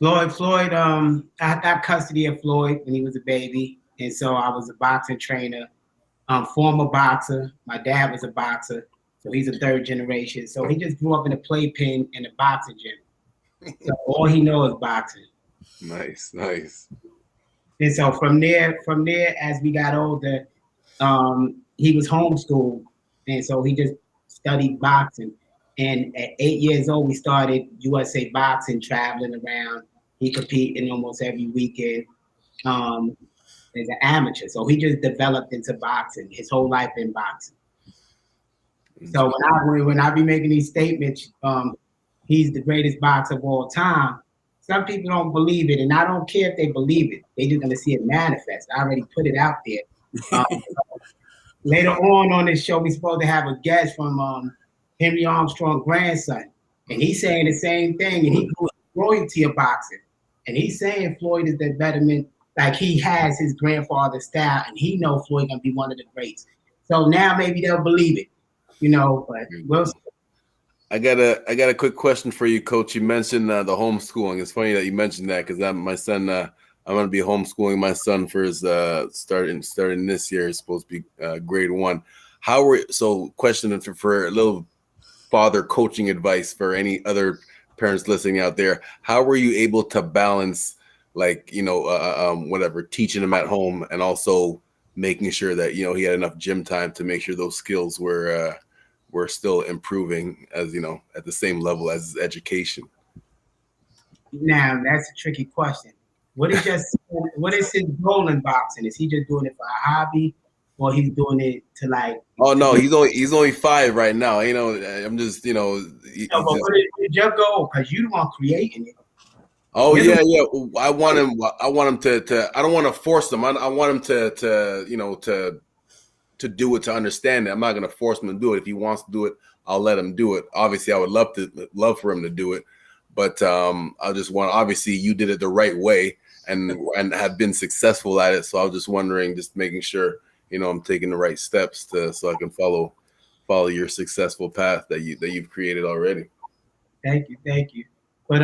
Floyd, I got custody of Floyd when he was a baby. And so I was a boxing trainer, former boxer. My dad was a boxer. So he's a third generation. So he just grew up in a playpen in a boxing gym. So all he knows is boxing. Nice. And so from there, as we got older, he was homeschooled. And so he just studied boxing. And at 8 years old, we started USA Boxing, traveling around. He competed in almost every weekend as an amateur. So he just developed into boxing. His whole life in boxing. So when I be making these statements, he's the greatest boxer of all time. Some people don't believe it, and I don't care if they believe it. They're just gonna see it manifest. I already put it out there. Later on this show, we're supposed to have a guest from Henry Armstrong's grandson, and he's saying the same thing. And he grew royalty of boxing, and he's saying Floyd is the betterment, like he has his grandfather's style, and he knows Floyd gonna be one of the greats. So now maybe they'll believe it, But we'll see. I got a quick question for you, Coach. You mentioned the homeschooling. It's funny that you mentioned that because my son, I'm going to be homeschooling my son for his starting this year. It's supposed to be grade 1. Question for a little father coaching advice for any other parents listening out there. How were you able to balance, teaching him at home and also making sure that he had enough gym time to make sure those skills were still improving as at the same level as his education? Now that's a tricky question. What is his goal in boxing? Is he just doing it for a hobby, or he's doing it to like? Oh no, he's only 5 right now. I'm just but what is your goal? Because you the one creating it. Oh yeah. I want him to. I don't want to force him. I want him to do it, to understand it. I'm not going to force him to do it. If he wants to do it, I'll let him do it. Obviously, I would love for him to do it, but I just want. Obviously, you did it the right way and have been successful at it. So I was just wondering, just making sure I'm taking the right steps so I can follow your successful path that you've created already. Thank you. But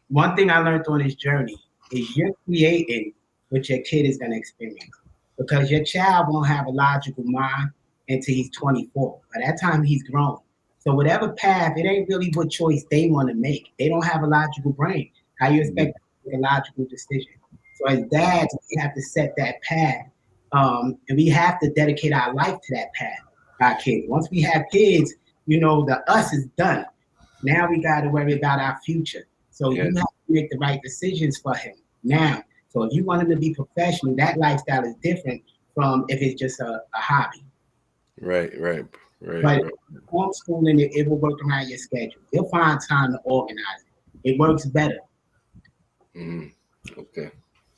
one thing I learned on this journey is you're creating what your kid is going to experience. Because your child won't have a logical mind until he's 24. By that time, he's grown. So whatever path, it ain't really what choice they want to make. They don't have a logical brain. How you expect to make a logical decision? So as dads, we have to set that path. And we have to dedicate our life to that path, our kids. Once we have kids, the us is done. Now we got to worry about our future. So you have to make the right decisions for him now. So if you want him to be professional, that lifestyle is different from if it's just a hobby. Right. But homeschooling, it will work around your schedule. You'll find time to organize it. It works better. Okay.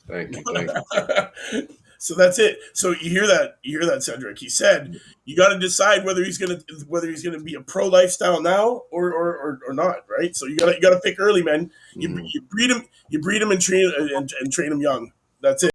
Thank you. So that's it. So you hear that, Cedric. He said you got to decide whether he's gonna be a pro lifestyle now or not, right? So you gotta pick early, man. You breed him and train him young. That's it.